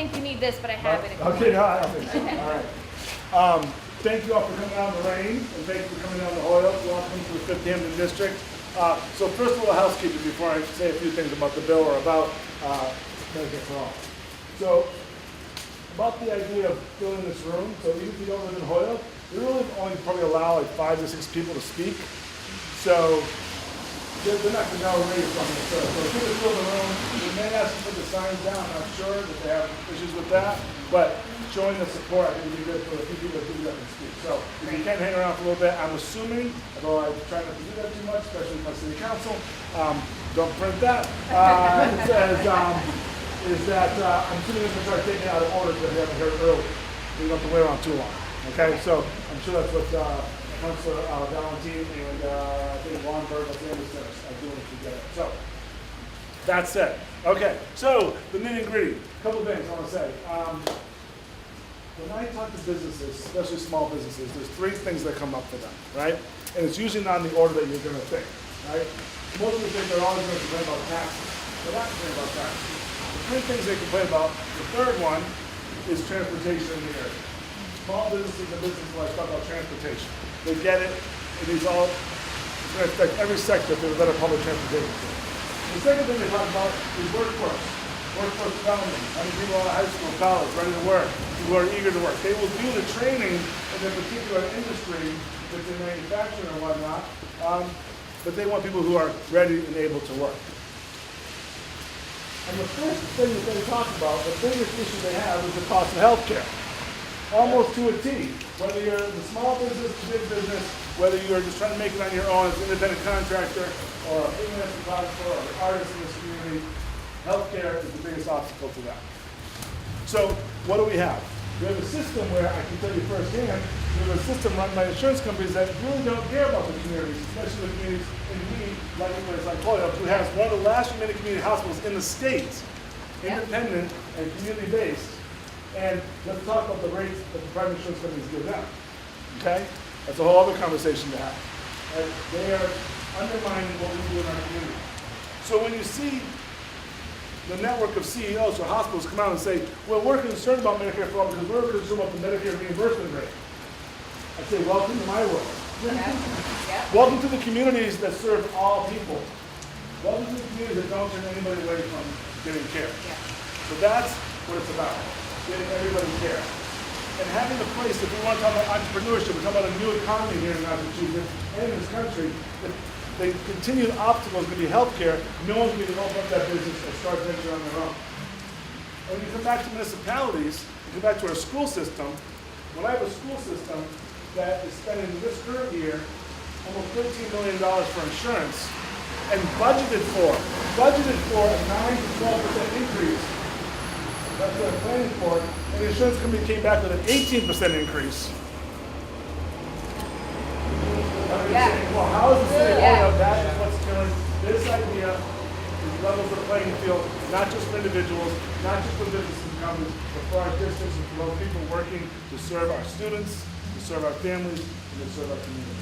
think you need this, but I have it. Okay, no, I don't think so. All right. Thank you all for coming out in the rain, and thank you for coming down to Holyoke. Welcome to the 5th Hampton District. So first, a little housekeeping before I say a few things about the bill or about Medicare-for-All. So, about the idea of filling this room, so even if you don't live in Holyoke, we really only probably allow like 5 to 6 people to speak. So they're not going to know where you're from. So if you fill the room, we may ask them to put the signs down. I'm not sure that they have issues with that, but showing the support, I think would be good for the few people that can speak. So if you can hang around for a little bit, I'm assuming, although I try not to do that too much, especially with my city council, don't print that. Is that I'm assuming they're going to try to take it out of order because they haven't heard early. We don't have to wait around too long. Okay, so I'm sure that's what Councilor Valentine and I think Warrenberg are doing if you get it. So that's it. Okay, so the nitty gritty. A couple of things I want to say. When I talk to businesses, especially small businesses, there's 3 things that come up for them, right? And it's usually not in the order that you're going to think, right? Most people think they're always going to complain about taxes. They're not complaining about taxes. The 3 things they complain about, the third one is transportation in the area. Small businesses and businesses like talk about transportation. They get it, and it's going to affect every sector if there's better public transportation. The second thing they talk about is workforce development. How many people out of high school, college, ready to work, who are eager to work. They will do the training in their particular industry, if it's in manufacturing or whatnot, but they want people who are ready and able to work. And the first thing that they talk about, the biggest issue they have is the cost of health care. Almost to a T. Whether you're the small business, big business, whether you're just trying to make it on your own as an independent contractor or a freelance photographer or an artist in this community, healthcare is the biggest obstacle to that. So what do we have? We have a system where I can tell you firsthand, we have a system run by insurance companies that really don't care about the communities, especially the communities in need, like a place like Holyoke, who has one of the last remaining community hospitals in the state, independent and community-based. And let's talk about the rates that the private insurance companies give them. Okay? That's a whole other conversation to have. And they are undermining what we do in our community. So when you see the network of CEOs or hospitals come out and say, well, we're concerned about Medicare-for-All because we're concerned about the Medicare reimbursement rate, I say, welcome to my world. Welcome to the communities that serve all people. Welcome to the communities that don't turn anybody away from getting care. So that's what it's about. Getting everybody care. And having a place, if we want to talk about entrepreneurship, we talk about a new economy here in Massachusetts and in this country, if the continued obstacle is going to be healthcare, no one's going to open up that business or start venture on their own. And when you come back to municipalities, you come back to our school system, when I have a school system that is spending this current year almost $13 million for insurance and budgeted for a 9 to 12% increase. That's what I'm planning for. And the insurance company came back with an 18% increase. Saying, well, how is the city of Holyoke? That is what's killing this idea, is levels the playing field, not just for individuals, not just for businesses and companies, but for our districts and for those people working to serve our students, to serve our families, and to serve our community.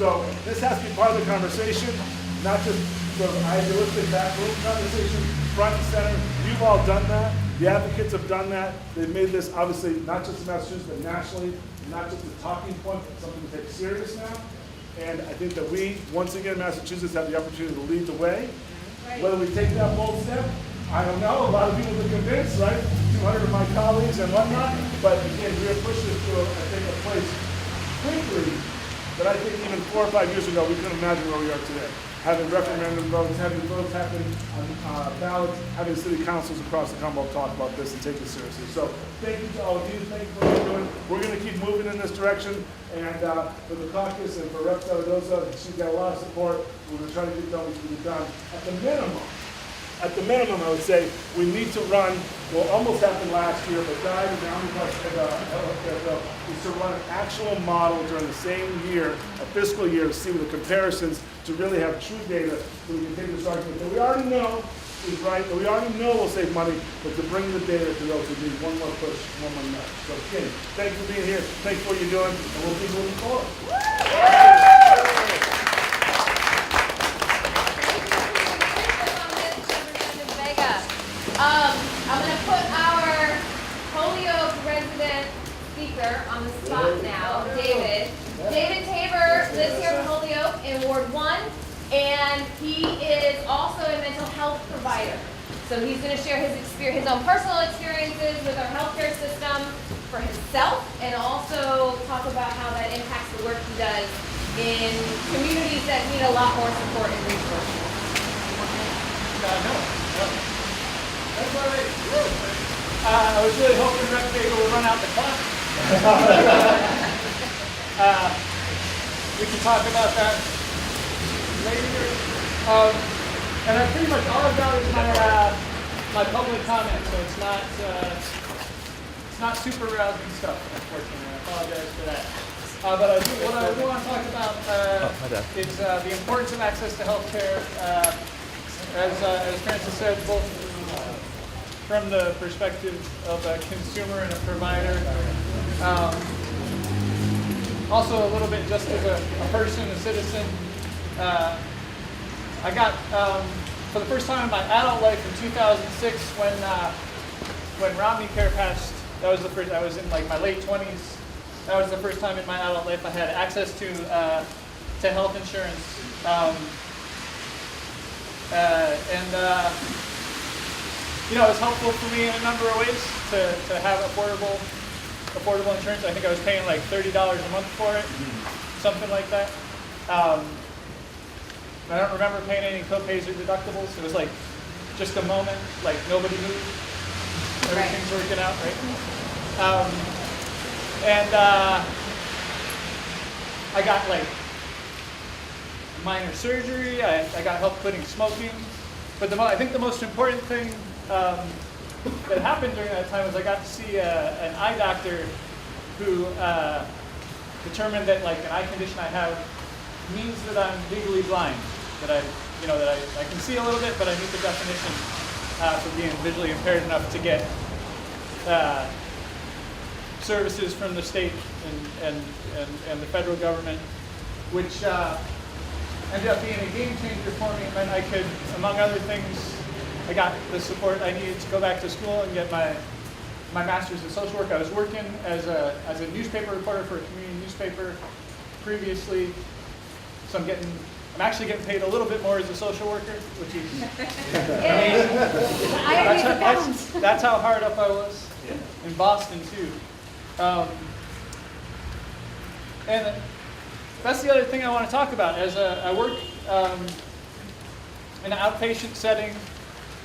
So this has to be part of the conversation, not just sort of idealistic backroom conversation, front and center. You've all done that. The advocates have done that. They've made this, obviously, not just in Massachusetts, but nationally, not just a talking point, but something to take serious now. And I think that we, once again, Massachusetts, have the opportunity to lead the way. Whether we take that bold step, I don't know. A lot of people are convinced, right? 200 of my colleagues and whatnot. But again, we are pushing this to, I think, a place quickly that I think even 4 or 5 years ago, we couldn't imagine where we are today. Having referendum votes, having votes happen on ballots, having city councils across the Commonwealth talk about this and take it seriously. So thank you to all of you. Thank you for what you're doing. We're going to keep moving in this direction. And for the caucus and for Rep. Zaragoza, she's got a lot of support. We're going to try to get done what we can get done. At the minimum, I would say we need to run, well, almost happened last year, but died in the omnibus healthcare bill, is to run an actual model during the same year, a fiscal year, to see the comparisons, to really have true data, so we can take this argument that we already know is right, that we already know will save money, but to bring the data to those who need one more push, one more nudge. So, Kim, thanks for being here. Thanks for what you're doing, and we'll keep moving forward. I'm going to put our provider. So he's going to share his own personal experiences with our healthcare system for himself, and also talk about how that impacts the work he does in communities that need a lot more support and resources. No. That's all right. I was really hoping Rep Bagel would run out the clock. We can talk about that later. And pretty much all I've got is my public comment, so it's not super rousing stuff, unfortunately. I apologize for that. But what I do want to talk about is the importance of access to healthcare, as Francis said, both from the perspective of a consumer and a provider. Also a little bit just as a person, a citizen. I got, for the first time in my adult life in 2006 when Romney Care passed, that was the first, I was in like my late 20s. That was the first time in my adult life I had access to health insurance. You know, it was helpful for me in a number of ways to have affordable insurance. I think I was paying like $30 a month for it, something like that. I don't remember paying any co-pays or deductibles. It was like just a moment, like nobody moved. Everything's working out, right? I got like minor surgery. I got help quitting smoking. But I think the most important thing that happened during that time was I got to see an eye doctor who determined that like an eye condition I have means that I'm legally blind. That I can see a little bit, but I meet the definition for being visually impaired enough to get services from the state and the federal government, which ended up being a game changer for me. It meant I could, among other things, I got the support I needed to go back to school and get my master's in social work. I was working as a newspaper reporter for a community newspaper previously, so I'm actually getting paid a little bit more as a social worker, which is amazing. That's how hard up I was in Boston too. And that's the other thing I want to talk about. As I work in an outpatient setting,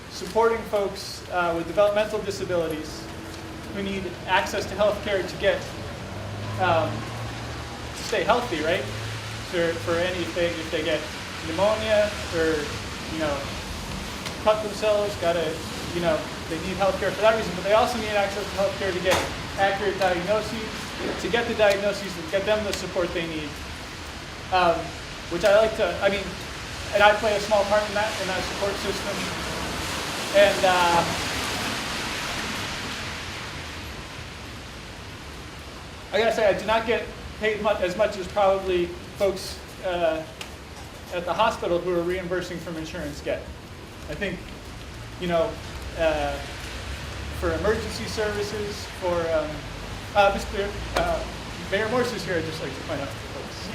supporting folks with developmental disabilities who need access to health care to get to stay healthy, right? For anything, if they get pneumonia or cut themselves, they need health care for that reason. But they also need access to health care to get accurate diagnoses, to get the diagnoses and get them the support they need. Which I like to, and I play a small part in that support system. And I gotta say, I do not get paid as much as probably folks at the hospital who are reimbursing from insurance get. I think, for emergency services, for just clear, Mayor Morse is here. I'd just like to point out to folks.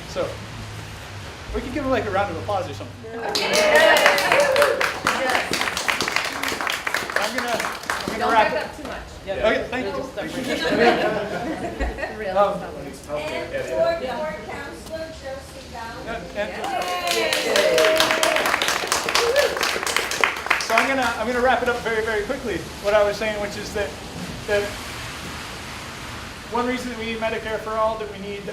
So we can give him like a round of applause or something. I'm gonna wrap it up too much. Yeah. Okay, thank you. And board counselor Josie Down. So I'm gonna wrap it up very, very quickly. What I was saying, which is that one reason that we need Medicare-for-All, that we need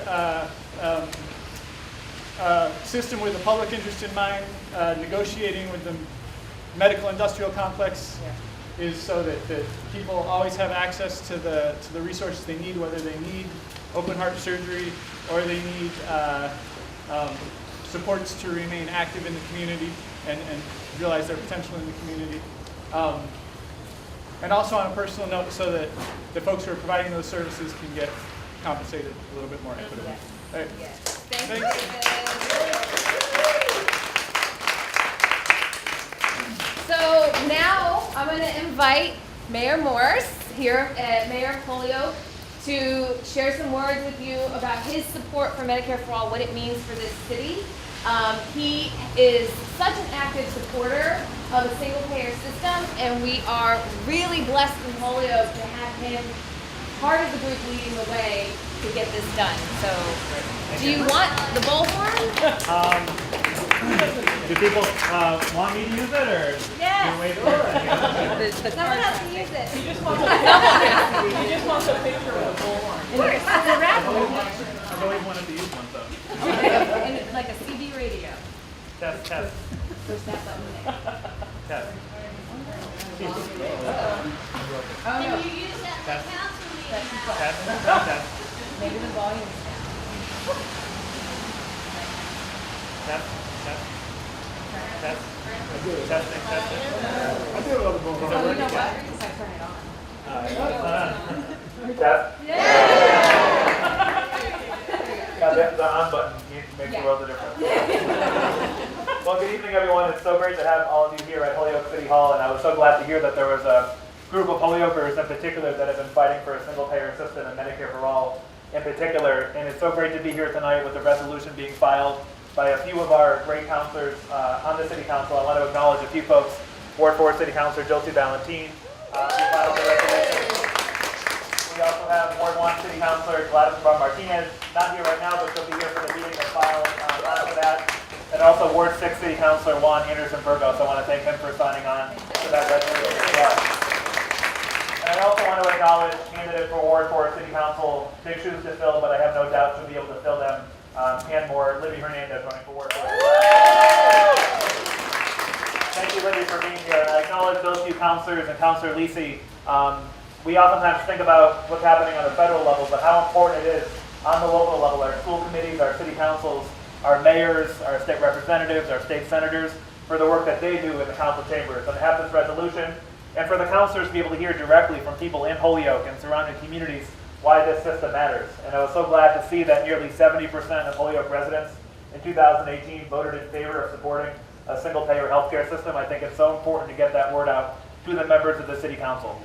a system with the public interest in mind, negotiating with the medical industrial complex, is so that people always have access to the resources they need, whether they need open heart surgery or they need supports to remain active in the community and realize their potential in the community. And also on a personal note, so that the folks who are providing those services can get compensated a little bit more equitably. Yes. All right. Yes. Thank Thanks. you. So now I'm going to invite Mayor Morse here at Mayor of Holyoke to share some words with you about his support for Medicare-for-All, what it means for this city, He is such an active supporter of a single-payer system, and we are really blessed in Holyoke to have him part of the group leading the way to get this done. So, do you want the bullhorn? Do people want me to use it, or Yes. you wait for it? Someone else can use it. He just wants a picture of the bullhorn. Of course, it's a raffle. I've always wanted to use one, though. And like a CD radio. Test, test, Push that button there. test. Oh Can no, you use that for council meeting? Test, test, maybe the volume's down. test, test, test, I do it. testing, testing. I do it on the phone. Oh, you know what? Because I turn it on. Test. Yeah, the on button makes the world of difference. Well, good evening, everyone. It's so great to have all of you here at Holyoke City Hall, and I was so glad to hear that there was a group of Holyokers in particular that have been fighting for a single-payer system and Medicare-for-All in particular. And it's so great to be here tonight with the resolution being filed by a few of our great counselors on the City Council. I want to acknowledge a few folks. Ward 4 City Councilor Josie Valentin, who filed the resolution. We also have Ward 1 City Councilor Gladys Martinez, not here right now, but she'll be here for the meeting that filed after that. And also Ward 6 City Councilor Juan Anderson Burgos. I want to thank him for signing on to that resolution as well. And I also want to acknowledge candidate for Ward 4 City Council, big shoes to fill, but I have no doubt she'll be able to fill them and more. Libby Hernandez running for Ward 4. Thank you, Libby, for being here. And I acknowledge those few councilors and Councilor Lisi. We oftentimes think about what's happening on the federal level, but how important it is on the local level, our school committees, our city councils, our mayors, our state representatives, our state senators, for the work that they do in the council chambers. And to have this resolution, and for the councilors to be able to hear directly from people in Holyoke and surrounding communities why this system matters. And I was so glad to see that nearly 70% of Holyoke residents in 2018 voted in favor of supporting a single-payer healthcare system. I think it's so important to get that word out to the members of the city council.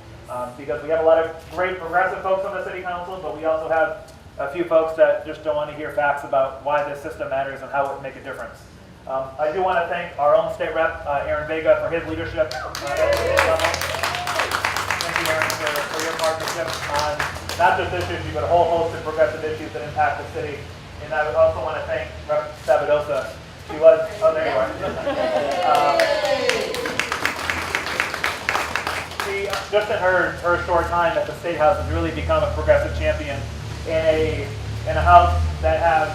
Because we have a lot of great progressive folks on the city council, but we also have a few folks that just don't want to hear facts about why this system matters and how it would make a difference. I do want to thank our own state rep, Aaron Vega, for his leadership at the state level. Thank you, Aaron, for your partnership on not just this issue, but a whole host of progressive issues that impact the city. And I would also want to thank Rep. Sabadosa. She was, oh, there you are. Just in her short time at the State House has really become a progressive champion in a house that has,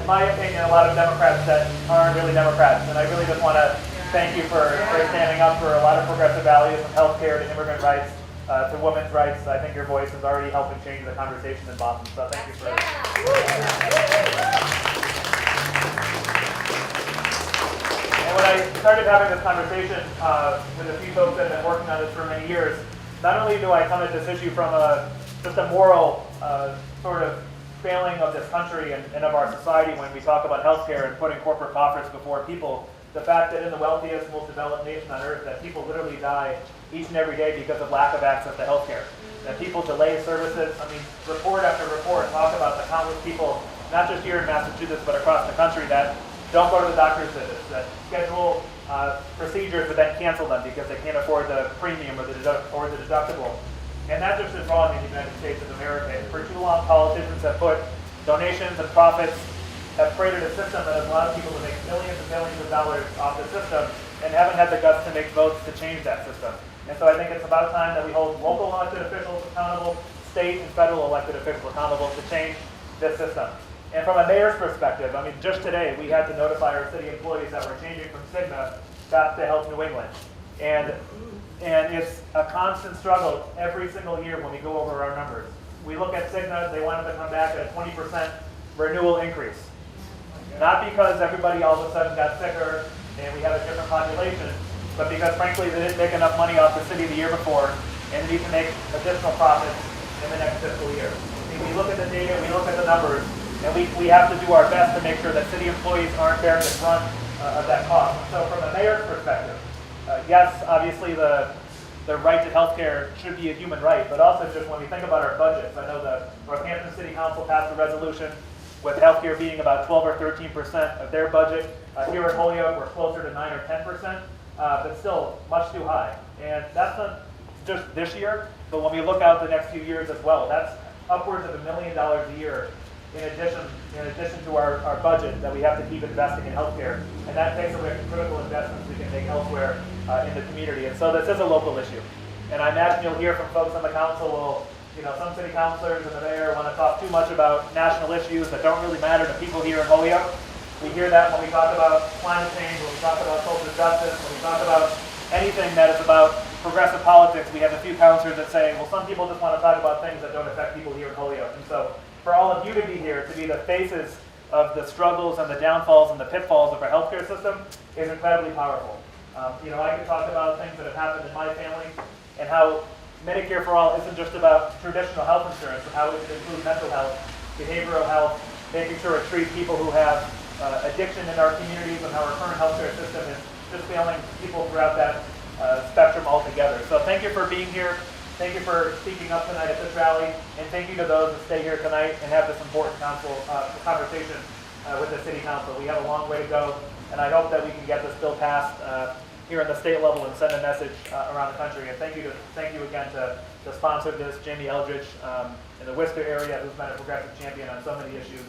in my opinion, a lot of Democrats that aren't really Democrats. And I really just want to thank you for standing up for a lot of progressive values from healthcare to immigrant rights to women's rights. I think your voice is already helping change the conversation in Boston. So thank you for And when I started having this conversation with a few folks that have been working on this for many years, not only do I come at this issue from just a moral sort of failing of this country and of our society when we talk about healthcare and putting corporate profits before people, the fact that in the wealthiest, most developed nation on earth, that people literally die each and every day because of lack of access to healthcare. That people delay services. I mean, report after report talk about the countless people, not just here in Massachusetts, but across the country that don't go to the doctor's visits, that schedule procedures but then cancel them because they can't afford the premium or the deductible. And that just is wrong in the United States of America. And for too long, politicians have put donations and profits, have created a system that has allowed people to make millions and millions of dollars off the system and haven't had the guts to make votes to change that system. And so I think it's about time that we hold local elected officials accountable, state and federal elected officials accountable to change this system. And from a mayor's perspective, I mean, just today we had to notify our city employees that we're changing from Cigna back to Health New England. And it's a constant struggle every single year when we go over our numbers. We look at Cigna, they want them to come back at a 20% renewal increase. Not because everybody all of a sudden got sicker and we have a different population, but because frankly they didn't make enough money off the city the year before and need to make additional profits in the next fiscal year. And we look at the data, we look at the numbers, and we have to do our best to make sure that city employees aren't bearing the brunt of that cost. So from a mayor's perspective, yes, obviously the right to health care should be a human right, but also just when we think about our budgets, I know the Northampton City Council passed a resolution with healthcare being about 12 or 13% of their budget. Here at Holyoke, we're closer to 9 or 10%, but still much too high. And that's not just this year, but when we look out the next few years as well, that's upwards of $1 million a year in addition to our budget that we have to keep investing in healthcare. And that takes away from critical investments we can make elsewhere in the community. And so this is a local issue. And I imagine you'll hear from folks on the council, some city councilors and the mayor want to talk too much about national issues that don't really matter to people here in Holyoke. We hear that when we talk about climate change, when we talk about social justice, when we talk about anything that is about progressive politics. We have a few councilors that say, well, some people just want to talk about things that don't affect people here in Holyoke. And so for all of you to be here, to be the faces of the struggles and the downfalls and the pitfalls of our healthcare system is incredibly powerful. I can talk about things that have happened in my family and how Medicare-for-All isn't just about traditional health insurance, but how it can include mental health, behavioral health, making sure it treats people who have addiction in our communities, and how our current healthcare system is just failing people throughout that spectrum altogether. So thank you for being here. Thank you for speaking up tonight at this rally, and thank you to those that stay here tonight and have this important conversation with the City Council. We have a long way to go, and I hope that we can get this bill passed here at the state level and send a message around the country. And thank you again to the sponsor of this, Jamie Eldridge, in the Worcester area, who's been a progressive champion on so many issues.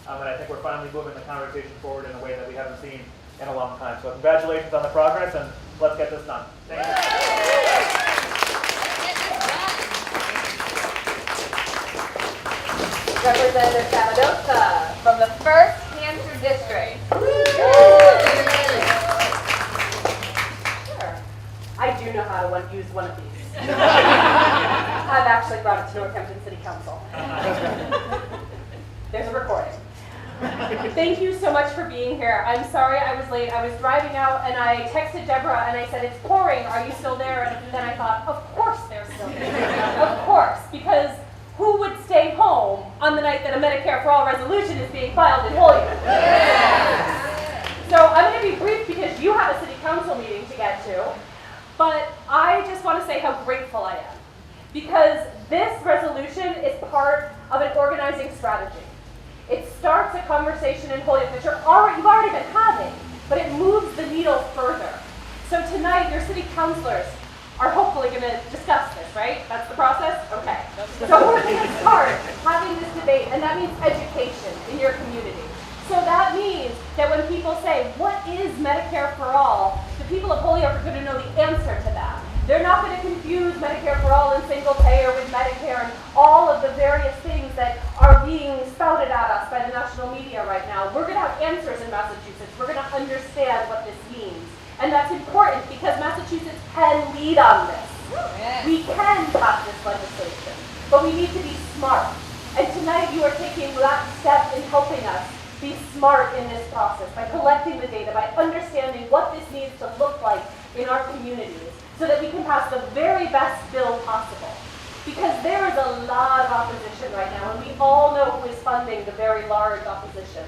And I think we're finally moving the conversation forward in a way that we haven't seen in a long time. So congratulations on the progress, and let's get this done. Thank you. Representative Samadosa from the 1st Cancer District. Sure. I do know how to use one of these. I've actually brought it to Northampton City Council. There's a recording. Thank you so much for being here. I'm sorry I was late. I was driving out and I texted Deborah and I said, it's pouring, are you still there? And then I thought, of course they're still there. Of course, because who would stay home on the night that a Medicare-for-All resolution is being filed in Holyoke? So I'm going to be brief because you have a city council meeting to get to, but I just want to say how grateful I am, because this resolution is part of an organizing strategy. It starts a conversation in Holyoke that you've already been having, but it moves the needle further. So tonight, your city councilors are hopefully going to discuss this, right? That's the process? Okay. So we're going to start having this debate, and that means education in your community. So that means that when people say, what is Medicare-for-All, the people of Holyoke are going to know the answer to that. They're not going to confuse Medicare-for-All and single payer with Medicare and all of the various things that are being spouted at us by the national media right now. We're going to have answers in Massachusetts. We're going to understand what this means. And that's important because Massachusetts can lead on this. We can pass this legislation, but we need to be smart. And tonight you are taking that step in helping us be smart in this process by collecting the data, by understanding what this needs to look like in our communities so that we can pass the very best bill possible. Because there is a lot of opposition right now, and we all know who is funding the very large opposition.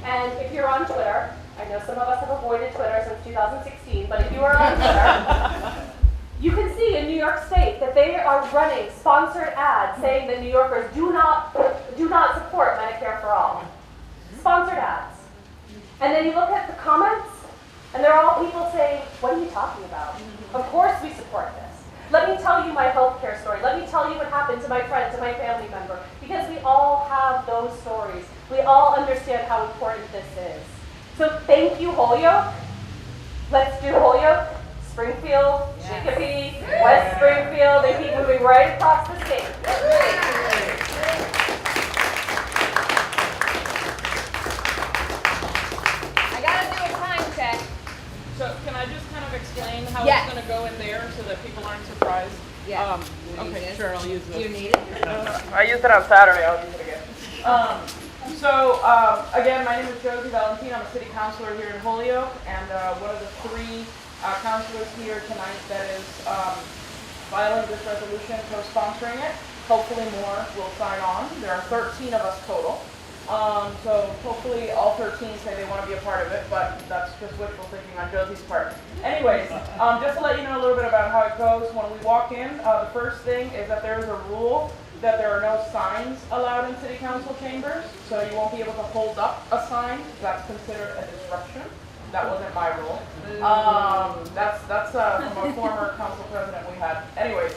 And if you're on Twitter, I know some of us have avoided Twitter since 2016, but if you are on Twitter, you can see in New York State that they are running sponsored ads saying that New Yorkers do not support Medicare-for-All. Sponsored ads. And then you look at the comments, and they're all people saying, what are you talking about? Of course we support this. Let me tell you my healthcare story. Let me tell you what happened to my friend, to my family member. Because we all have those stories. We all understand how important this is. So thank you, Holyoke. Let's do Holyoke, Springfield, Chicopee, West Springfield. They keep moving right across the state. I gotta do a time check. So can I just kind of explain how Yes. it's going to go in there so that people aren't surprised? Yeah. Okay, sure, I'll use Do this. you need it? I used it on Saturday, I'll use it again. Again, my name is Josie Valentine. I'm a city councilor here in Holyoke, and one of the three councilors here tonight that is filing this resolution, co-sponsoring it. Hopefully more will sign on. There are 13 of us total. So hopefully all 13 say they want to be a part of it, but that's just wishful thinking on Josie's part. Anyways, just to let you know a little bit about how it goes, when we walk in, the first thing is that there's a rule that there are no signs allowed in city council chambers, so you won't be able to hold up a sign. That's considered a disruption. That wasn't my rule. That's from a former council president we had. Anyways,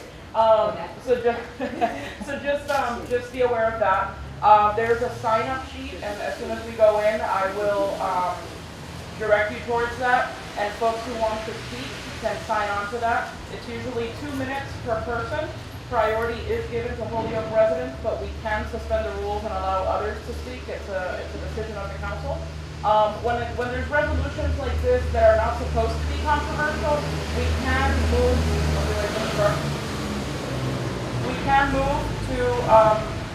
just be aware of that. There's a sign-up sheet, and as soon as we go in, I will direct you towards that. And folks who want to speak can sign on to that. It's usually 2 minutes per person. Priority is given to Holyoke residents, but we can suspend the rules and allow others to speak. It's a decision of the council. When there's resolutions like this that are not supposed to be controversial, we can move. We can move to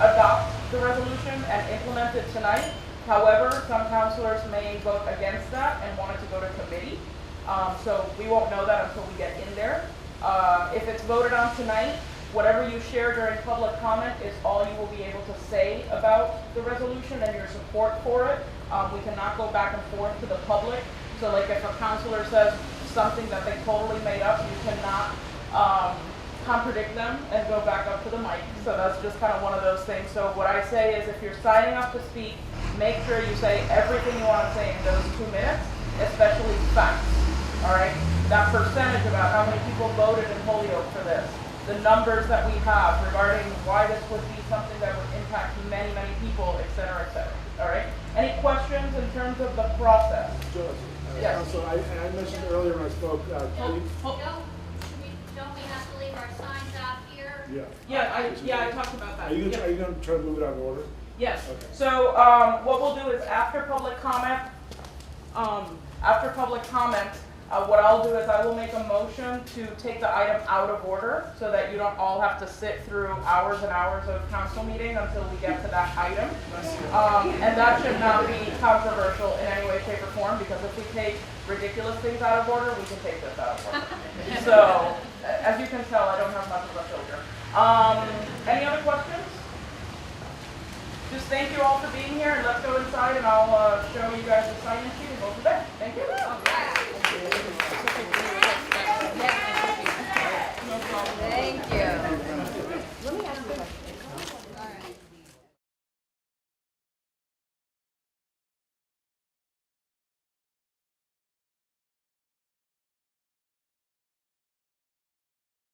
adopt the resolution and implement it tonight. However, some councilors may vote against that and want it to go to committee. So we won't know that until we get in there. If it's voted on tonight, whatever you share during public comment is all you will be able to say about the resolution and your support for it. We cannot go back and forth to the public. So like if a councilor says something that they totally made up, you cannot contradict them and go back up to the mic. So that's just kind of one of those things. So what I say is if you're signing up to speak, make sure you say everything you want to say in those 2 minutes, especially facts. All right? That percentage about how many people voted in Holyoke for this, the numbers that we have regarding why this would be something that would impact many, many people, et cetera, et cetera. All right? Any questions in terms of the process? Yes. So I mentioned earlier when I spoke, Don't we have to leave our signs out here? I talked about that. Are you going to try to move it out of order? Yes. Okay. So what we'll do is after public comment, what I'll do is I will make a motion to take the item out of order so that you don't all have to sit through hours and hours of council meeting until we get to that item. And that should not be controversial in any way, shape, or form, because if we take ridiculous things out of order, we can take this out of order. So, as you can tell, I don't have much of a filter. Any other questions? Just thank you all for being here, and let's go inside and I'll show you guys the sign-in sheet and go from there. Thank you. Thank you.